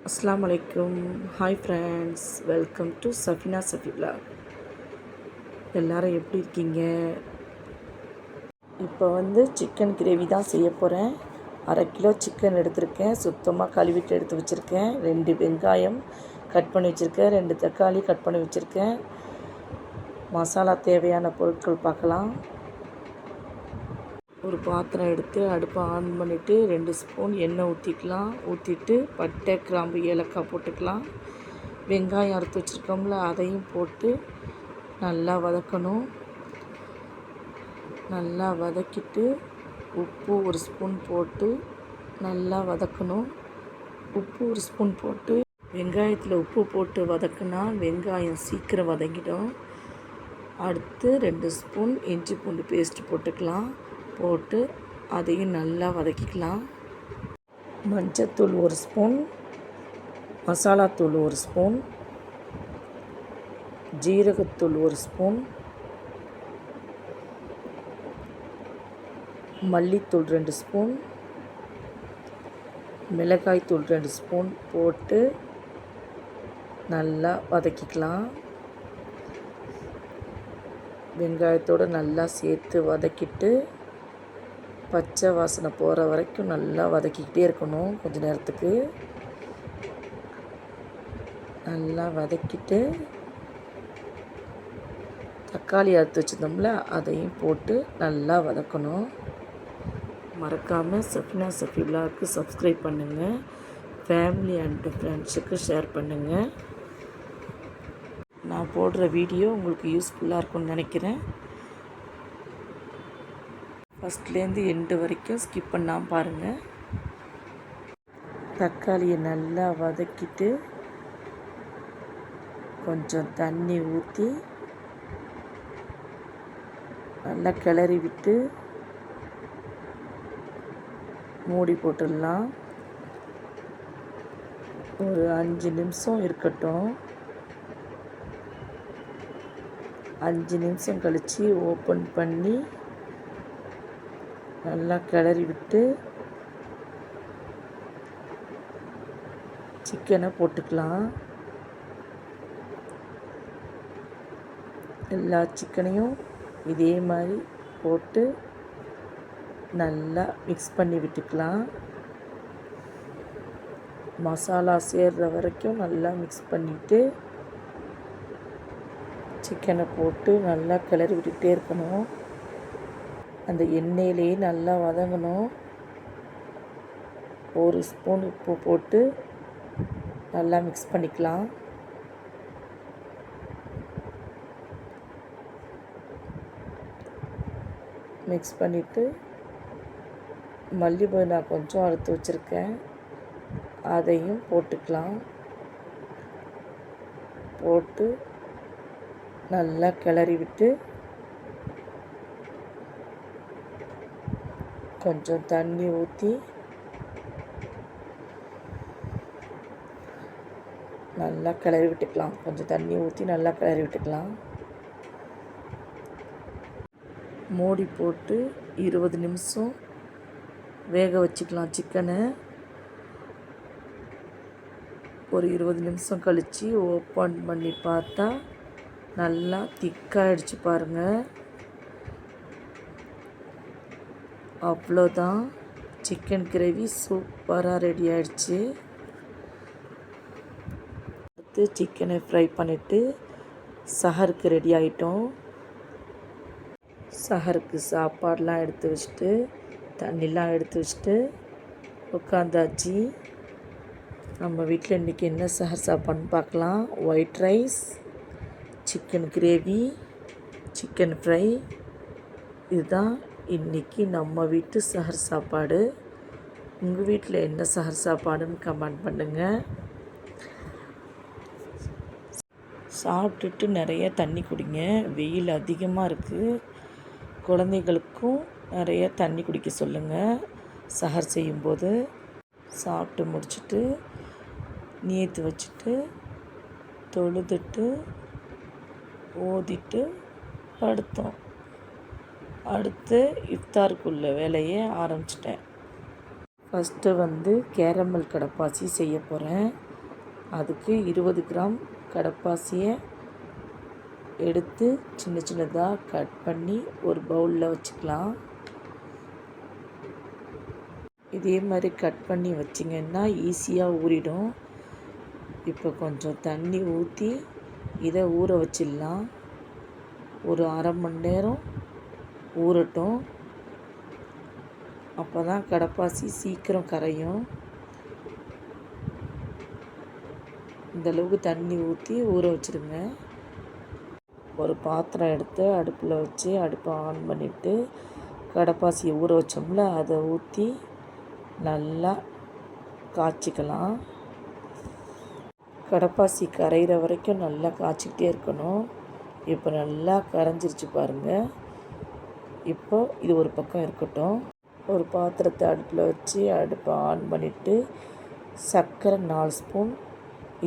அஸ்ஸலாமு அலைக்கும். Hi friends, welcome to Safina Safi vlog. எல்லோரும் எப்படி இருக்கீங்க? இப்போ சிக்கன் கிரேவி தான் செய்ய போகிறேன். 1/2 கிலோ சிக்கன் எடுத்திருக்கேன். சுத்தமாக கழுவிட்டு எடுத்து வச்சுருக்கேன். 2 வெங்காயம் கட் பண்ணி வச்சுருக்கேன். 2 தக்காளி கட் பண்ணி வச்சுருக்கேன். மசாலா தேவையான பொருட்கள் பார்க்கலாம். ஒரு பாத்திரம் எடுத்து அடுப்பை ஆன் பண்ணிவிட்டு 2 ஸ்பூன் எண்ணெய் ஊற்றிக்கலாம். ஊற்றிட்டு பட்டை, கிராம்பு, ஏலக்காய் போட்டுக்கலாம். வெங்காயம் அறுத்து வச்சுருக்கோம்ல, அதையும் போட்டு நல்லா வதக்கணும். நல்லா வதக்கிட்டு உப்பு 1 ஸ்பூன் போட்டு நல்லா வதக்கணும். உப்பு 1 ஸ்பூன் போட்டு வெங்காயத்தில் உப்பு போட்டு வதக்குனா வெங்காயம் சீக்கிரம் வதங்கிடும். அடுத்து 2 ஸ்பூன் இஞ்சி பூண்டு பேஸ்ட் போட்டுக்கலாம். போட்டு அதையும் நல்லா வதக்கிக்கலாம். மஞ்சத்தூள் 1 ஸ்பூன், மசாலாத்தூள் 1 ஸ்பூன், ஜீரகத்தூள் 1 ஸ்பூன், மல்லித்தூள் 2 ஸ்பூன், மிளகாய்த்தூள் 2 ஸ்பூன் போட்டு நல்லா வதக்கிக்கலாம். வெங்காயத்தோடு நல்லா சேர்த்து வதக்கிட்டு பச்சை வாசனை போகிற வரைக்கும் நல்லா வதக்கிக்கிட்டே இருக்கணும். கொஞ்சம் நேரத்துக்கு நல்லா வதக்கிட்டு தக்காளி அறுத்து வச்சுருந்தோம்ல, அதையும் போட்டு நல்லா வதக்கணும். மறக்காமல் சஃபினா சஃபி vlogக்கு சப்ஸ்கிரைப் பண்ணுங்கள். ஃபேமிலி அண்ட் ஃப்ரெண்ட்ஸுக்கு ஷேர் பண்ணுங்கள். நான் போடுற வீடியோ உங்களுக்கு யூஸ்ஃபுல்லாக இருக்கும்னு நினைக்கிறேன். ஃபஸ்ட்லேருந்து எண்டு வரைக்கும் ஸ்கிப் பண்ணாமல் பாருங்கள். தக்காளியை நல்லா வதக்கிட்டு கொஞ்சம் தண்ணி ஊற்றி நல்லா கிளறி விட்டு மூடி போட்டுடலாம். ஒரு 5 நிமிஷம் இருக்கட்டும். 5 நிமிஷம் கழித்து ஓப்பன் பண்ணி நல்லா கிளறி விட்டு சிக்கனை போட்டுக்கலாம். எல்லா சிக்கனையும் இதே மாதிரி போட்டு நல்லா மிக்ஸ் பண்ணி விட்டுக்கலாம். மசாலா சேர்கிற வரைக்கும் நல்லா மிக்ஸ் பண்ணிவிட்டு சிக்கனை போட்டு நல்லா கிளறி விட்டுக்கிட்டே இருக்கணும். அந்த எண்ணெயிலேயே நல்லா வதங்கணும். 1 ஸ்பூன் உப்பு போட்டு நல்லா மிக்ஸ் பண்ணிக்கலாம். மிக்ஸ் பண்ணிவிட்டு மல்லி புதினா கொஞ்சம் அறுத்து வச்சுருக்கேன், அதையும் போட்டுக்கலாம். போட்டு நல்லா கிளறி விட்டு கொஞ்சம் தண்ணி ஊற்றி நல்லா கிளறி விட்டுக்கலாம். கொஞ்சம் தண்ணி ஊற்றி நல்லா கிளறி விட்டுக்கலாம். மூடி போட்டு 20 நிமிஷம் வேக வச்சுக்கலாம் சிக்கனை. ஒரு 20 நிமிஷம் கழித்து ஓப்பன் பண்ணி பார்த்தா நல்லா திக்காகிடுச்சு பாருங்கள். அவ்வளோதான், சிக்கன் கிரேவி சூப்பராக ரெடி ஆகிடுச்சு. அடுத்து சிக்கனை ஃப்ரை பண்ணிவிட்டு சஹருக்கு ரெடி ஆகிட்டோம். சஹருக்கு சாப்பாடெலாம் எடுத்து வச்சுட்டு தண்ணிலாம் எடுத்து வச்சுட்டு உட்காந்தாச்சு. நம்ம வீட்டில் இன்றைக்கி என்ன சஹர் சாப்பாடுன்னு பார்க்கலாம். White rice, chicken gravy, chicken fry. இதுதான் இன்றைக்கி நம்ம வீட்டு சஹர் சாப்பாடு. உங்கள் வீட்டில் என்ன சஹர் சாப்பாடுன்னு கமெண்ட் பண்ணுங்கள். சாப்பிட்டுட்டு நிறைய தண்ணி குடிங்க. வெயில் அதிகமாக இருக்குது. குழந்தைகளுக்கும் நிறைய தண்ணி குடிக்க சொல்லுங்கள் சஹர் செய்யும்போது. சாப்பிட்டு முடிச்சுட்டு நியத்து வச்சுட்டு தொழுதுட்டு ஓதிட்டு படுத்தோம். அடுத்து இஃப்தாருக்குள்ள வேலையை ஆரம்பிச்சிட்டேன். ஃபஸ்ட்டு கேரமல் கடப்பாசி செய்ய போகிறேன். அதுக்கு 20 கிராம் கடப்பாசியை எடுத்து சின்ன சின்னதாக கட் பண்ணி ஒரு பவுலில் வச்சுக்கலாம். இதே மாதிரி கட் பண்ணி வச்சிங்கன்னா ஈஸியாக ஊறிடும். இப்போ கொஞ்சம் தண்ணி ஊற்றி இதை ஊற வச்சிடலாம். ஒரு அரை மணி நேரம் ஊறட்டும். அப்போ தான் கடப்பாசி சீக்கிரம் கரையும். இந்தளவுக்கு தண்ணி ஊற்றி ஊற வச்சுருங்க. ஒரு பாத்திரம் எடுத்து அடுப்பில் வச்சு அடுப்பை ஆன் பண்ணிவிட்டு கடப்பாசியை ஊற வச்சோம்ல அதை ஊற்றி நல்லா காய்ச்சிக்கலாம். கடப்பாசி கரைகிற வரைக்கும் நல்லா காய்ச்சிக்கிட்டே இருக்கணும். இப்போ நல்லா கரைஞ்சிருச்சு பாருங்கள். இப்போ இது ஒரு பக்கம் இருக்கட்டும். ஒரு பாத்திரத்தை அடுப்பில் வச்சு அடுப்பை ஆன் பண்ணிவிட்டு சர்க்கரை 4 ஸ்பூன்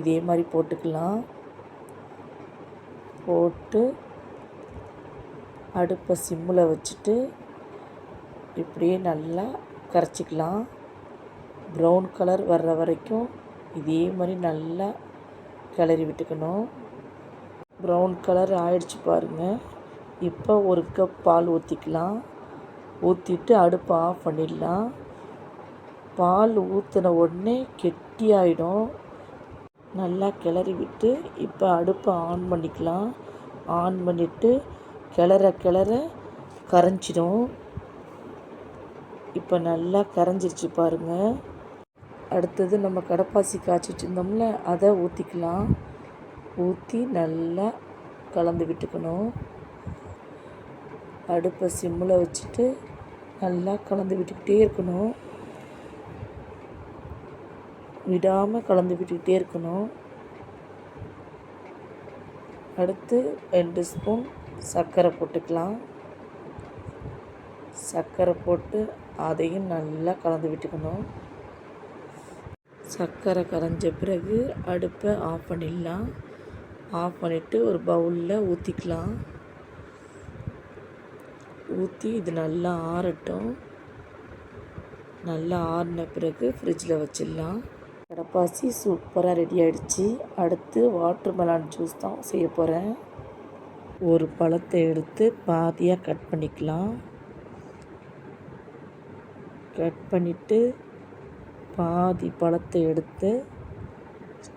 இதே மாதிரி போட்டுக்கலாம். போட்டு அடுப்பை சிம்மில் வச்சுட்டு இப்படியே நல்லா கரைச்சிக்கலாம். ப்ரௌன் கலர் வர்ற வரைக்கும் இதே மாதிரி நல்லா கிளறி விட்டுக்கணும். ப்ரௌன் கலர் ஆயிடுச்சு பாருங்கள். இப்போ ஒரு கப் பால் ஊற்றிக்கலாம். ஊற்றிட்டு அடுப்பை ஆஃப் பண்ணிடலாம். பால் ஊற்றின உடனே கெட்டியாயிடும். நல்லா கிளறி விட்டு இப்போ அடுப்பை ஆன் பண்ணிக்கலாம். ஆன் பண்ணிவிட்டு கிளற கரைஞ்சிடும். இப்போ நல்லா கரைஞ்சிருச்சு பாருங்கள். அடுத்தது நம்ம கடப்பாசி காய்ச்சிட்டு இருந்தோம்ல அதை ஊற்றிக்கலாம். ஊற்றி நல்லா கலந்து விட்டுக்கணும். அடுப்பை சிம்மில் வச்சுட்டு நல்லா கலந்து விட்டுக்கிட்டே இருக்கணும். விடாமல் கலந்து விட்டுக்கிட்டே இருக்கணும். அடுத்து 2 ஸ்பூன் சர்க்கரை போட்டுக்கலாம். சர்க்கரை போட்டு அதையும் நல்லா கலந்து விட்டுக்கணும். சர்க்கரை கரைஞ்ச பிறகு அடுப்பை ஆஃப் பண்ணிடலாம். ஆஃப் பண்ணிவிட்டு ஒரு பவுலில் ஊற்றிக்கலாம். ஊற்றி இது நல்லா ஆறட்டும். நல்லா ஆறின பிறகு ஃப்ரிட்ஜில் வச்சிடலாம். கடப்பாசி சூப்பராக ரெடி ஆகிடுச்சு. அடுத்து வாட்டர்மெலான் ஜூஸ் தான் செய்ய போகிறேன். ஒரு பழத்தை எடுத்து பாதியாக கட் பண்ணிக்கலாம். கட் பண்ணிவிட்டு பாதி பழத்தை எடுத்து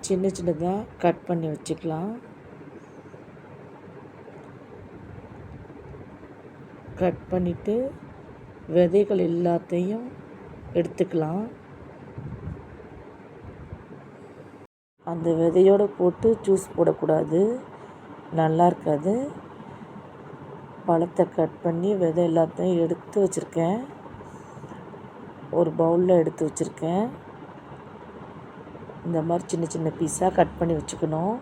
சின்ன சின்னதாக கட் பண்ணி வச்சுக்கலாம். கட் பண்ணிவிட்டு விதைகள் எல்லாத்தையும் எடுத்துக்கலாம். அந்த விதையோடு போட்டு ஜூஸ் போடக்கூடாது, நல்லா இருக்காது. பழத்தை கட் பண்ணி விதை எல்லாத்தையும் எடுத்து வச்சுருக்கேன். ஒரு பவுலில் எடுத்து வச்சுருக்கேன். இந்த மாதிரி சின்ன சின்ன பீஸாக கட் பண்ணி வச்சுக்கணும்.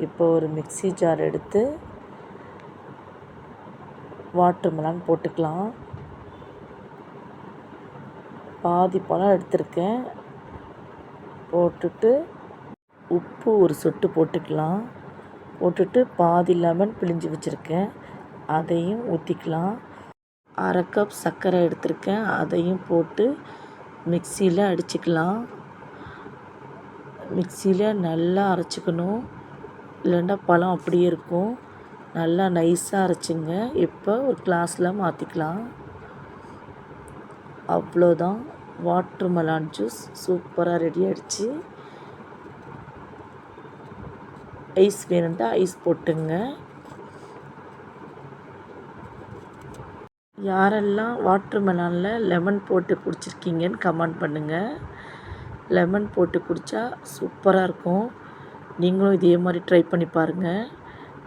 இப்போ ஒரு மிக்ஸி ஜார் எடுத்து வாட்டர்மெலான் போட்டுக்கலாம். பாதி பழம் எடுத்திருக்கேன். போட்டுட்டு உப்பு ஒரு சொட்டு போட்டுக்கலாம். போட்டுட்டு பாதி லெமன் பிழிஞ்சு வச்சுருக்கேன், அதையும் ஊற்றிக்கலாம். அரை கப் சர்க்கரை எடுத்திருக்கேன், அதையும் போட்டு மிக்சியில் அடிச்சுக்கலாம். மிக்சியில் நல்லா அரைச்சிக்கணும், இல்லைன்னா பழம் அப்படியே இருக்கும். நல்லா நைஸாக அரைச்சிங்க. இப்போ ஒரு கிளாஸில் மாற்றிக்கலாம். அவ்வளோதான், வாட்டர்மெலான் ஜூஸ் சூப்பராக ரெடி ஆகிடுச்சு. ஐஸ் வேணும்னா ஐஸ் போட்டுங்க. யாரெல்லாம் வாட்டர்மெலானில் லெமன் போட்டு குடிச்சிருக்கீங்கன்னு கமெண்ட் பண்ணுங்கள். லெமன் போட்டு குடித்தா சூப்பராக இருக்கும். நீங்களும் இதே மாதிரி ட்ரை பண்ணி பாருங்கள்.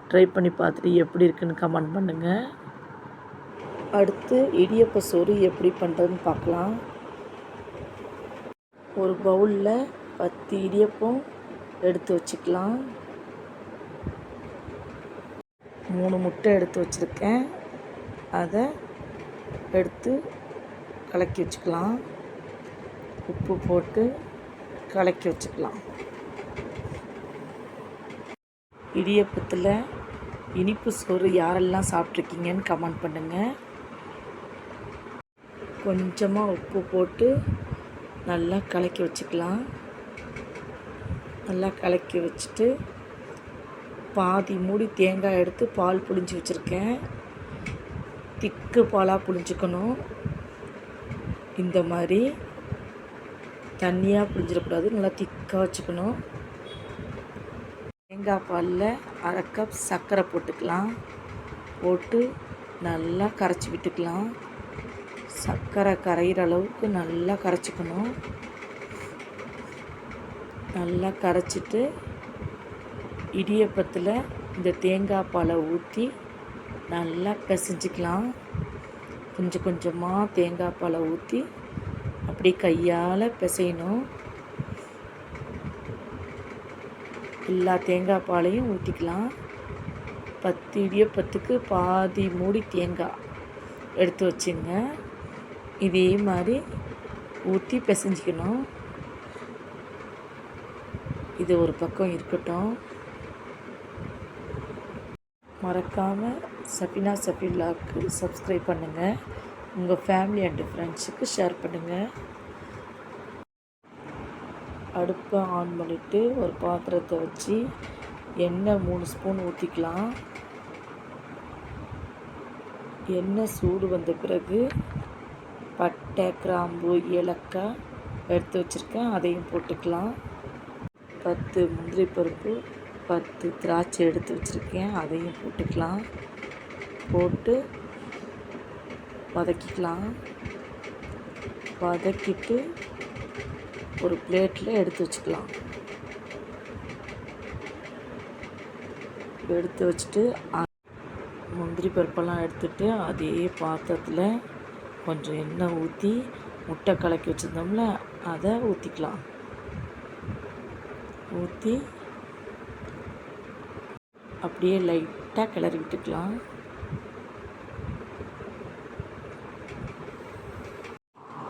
ட்ரை பண்ணி பார்த்துட்டு எப்படி இருக்குன்னு கமெண்ட் பண்ணுங்கள். அடுத்து இடியப்ப சோறு எப்படி பண்ணுறதுன்னு பார்க்கலாம். ஒரு பவுலில் 10 இடியப்பம் எடுத்து வச்சுக்கலாம். 3 முட்டை எடுத்து வச்சுருக்கேன், அதை எடுத்து கலக்கி வச்சுக்கலாம். உப்பு போட்டு கலக்கி வச்சுக்கலாம். இடியப்பத்தில் இனிப்பு சோறு யாரெல்லாம் சாப்பிட்ருக்கீங்கன்னு கமெண்ட் பண்ணுங்கள். கொஞ்சமாக உப்பு போட்டு நல்லா கலக்கி வச்சுக்கலாம். நல்லா கலக்கி வச்சுட்டு பாதி மூடி தேங்காய் எடுத்து பால் புழிஞ்சு வச்சுருக்கேன். திக்கு பாலாக புழிஞ்சிக்கணும். இந்த மாதிரி தண்ணியாக புழிஞ்சிடக்கூடாது, நல்லா திக்காக வச்சுக்கணும். தேங்காய் பாலில் 1/2 கப் சர்க்கரை போட்டுக்கலாம். போட்டு நல்லா கரைச்சி விட்டுக்கலாம். சர்க்கரை கரைகிற அளவுக்கு நல்லா கரைச்சிக்கணும். நல்லா கரைச்சிட்டு இடியப்பத்தில் இந்த தேங்காய் பாலை ஊற்றி நல்லா பிசைஞ்சிக்கலாம். கொஞ்சம் கொஞ்சமாக தேங்காய் பாலை ஊற்றி அப்படி கையால் பிசையணும். எல்லா தேங்காய் பாலையும் ஊற்றிக்கலாம். 10 இடியப்பத்துக்கு பாதி மூடி தேங்காய் எடுத்து வச்சுங்க. இதே மாதிரி ஊற்றி பிசைஞ்சிக்கணும். இது ஒரு பக்கம் இருக்கட்டும். மறக்காமல் சஃபினா சஃபிலாவுக்கு சப்ஸ்கிரைப் பண்ணுங்கள். உங்கள் ஃபேமிலி அண்டு ஃப்ரெண்ட்ஸுக்கு ஷேர் பண்ணுங்கள். அடுப்பை ஆன் பண்ணிவிட்டு ஒரு பாத்திரத்தை வச்சு எண்ணெய் 3 ஸ்பூன் ஊற்றிக்கலாம். எண்ணெய் சூடு வந்த பிறகு பட்டை, கிராம்பு, ஏலக்காய் எடுத்து வச்சுருக்கேன், அதையும் போட்டுக்கலாம். 10 முந்திரி பருப்பு, 10 திராட்சை எடுத்து வச்சுருக்கேன், அதையும் போட்டுக்கலாம். போட்டு வதக்கிக்கலாம். வதக்கிட்டு ஒரு பிளேட்டில் எடுத்து வச்சுக்கலாம். எடுத்து வச்சுட்டு முந்திரி பருப்பெல்லாம் எடுத்துட்டு அதே பாத்திரத்தில் கொஞ்சம் எண்ணெய் ஊற்றி முட்டை கலக்கி வச்சுருந்தோம்ல அதை ஊற்றிக்கலாம். ஊற்றி அப்படியே லைட்டாக கிளறி விட்டுக்கலாம்.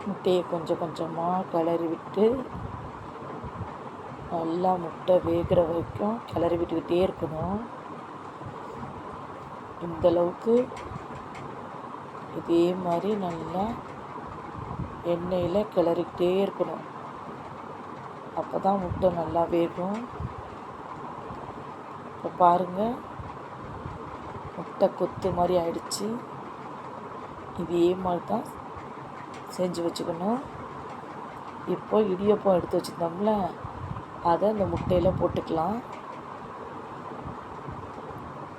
முட்டையை கொஞ்சம் கொஞ்சமாக கிளறி விட்டு நல்லா முட்டை வேகிற வரைக்கும் கிளறி விட்டுக்கிட்டே இருக்கணும். இந்தளவுக்கு இதே மாதிரி நல்லா எண்ணெயில் கிளறிக்கிட்டே இருக்கணும். அப்போ தான் முட்டை நல்லா வேகும். இப்போ பாருங்கள், முட்டை கொத்து மாதிரி ஆயிடுச்சு. இதே மாதிரி தான் செஞ்சு வச்சுக்கணும். இப்போ இடியப்பம் எடுத்து வச்சுருந்தோம்ல அதை அந்த முட்டையில் போட்டுக்கலாம்.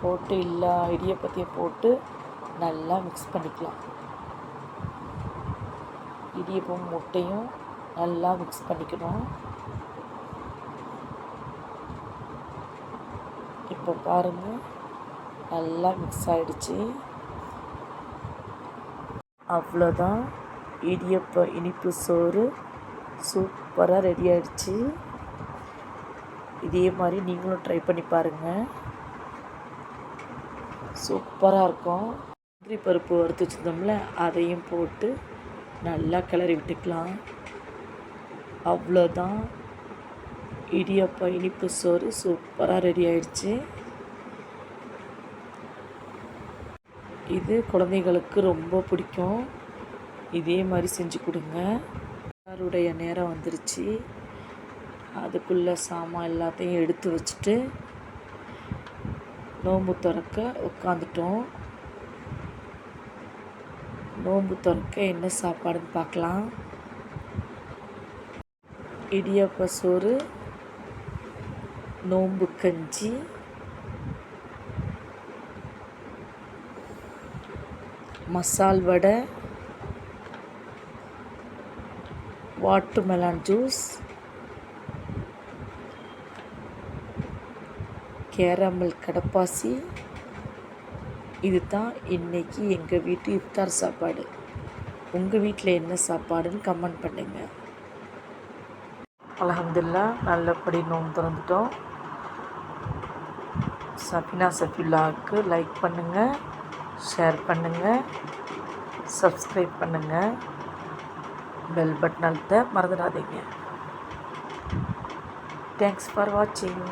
போட்டு எல்லா இடியப்பத்தையும் போட்டு நல்லா மிக்ஸ் பண்ணிக்கலாம். இடியப்பம் முட்டையும் நல்லா மிக்ஸ் பண்ணிக்கணும். இப்போ பாருங்கள், நல்லா மிக்ஸ் ஆகிடுச்சு. அவ்வளோதான், இடியப்ப இனிப்பு சோறு சூப்பராக ரெடி ஆகிடுச்சு. இதே மாதிரி நீங்களும் ட்ரை பண்ணி பாருங்கள், சூப்பராக இருக்கும். முந்திரி பருப்பு வறுத்து வச்சுருந்தோம்ல அதையும் போட்டு நல்லா கிளறி விட்டுக்கலாம். அவ்வளோதான், இடியப்ப இனிப்பு சோறு சூப்பராக ரெடி ஆகிடுச்சு. இது குழந்தைங்களுக்கு ரொம்ப பிடிக்கும். இதே மாதிரி செஞ்சு கொடுங்க. எல்லாருடைய நேரம் வந்துருச்சு. அதுக்குள்ளே சாமான் எல்லாத்தையும் எடுத்து வச்சுட்டு நோன்பு திறக்க உட்காந்துட்டோம். நோன்பு திறக்க என்ன சாப்பாடுன்னு பார்க்கலாம். இடியப்ப சோறு, நோன்பு கஞ்சி, மசால் வடை, வாட்டர்மெலன் ஜூஸ், கேரமல் கடப்பாசி. இது தான் இன்றைக்கி எங்கள் வீட்டு இஃப்தார் சாப்பாடு. உங்கள் வீட்டில் என்ன சாப்பாடுன்னு கமெண்ட் பண்ணுங்கள். அல்ஹம்துலில்லாஹ், நல்லபடி நோன்பு திறந்துட்டோம். சஃபினா சஃபிலாவுக்கு லைக் பண்ணுங்கள், ஷேர் பண்ணுங்கள், சப்ஸ்கிரைப் பண்ணுங்கள், பெல் பட்டன் அழுத்த மறந்துடாதீங்க. தேங்க்ஸ் ஃபார் வாட்சிங்.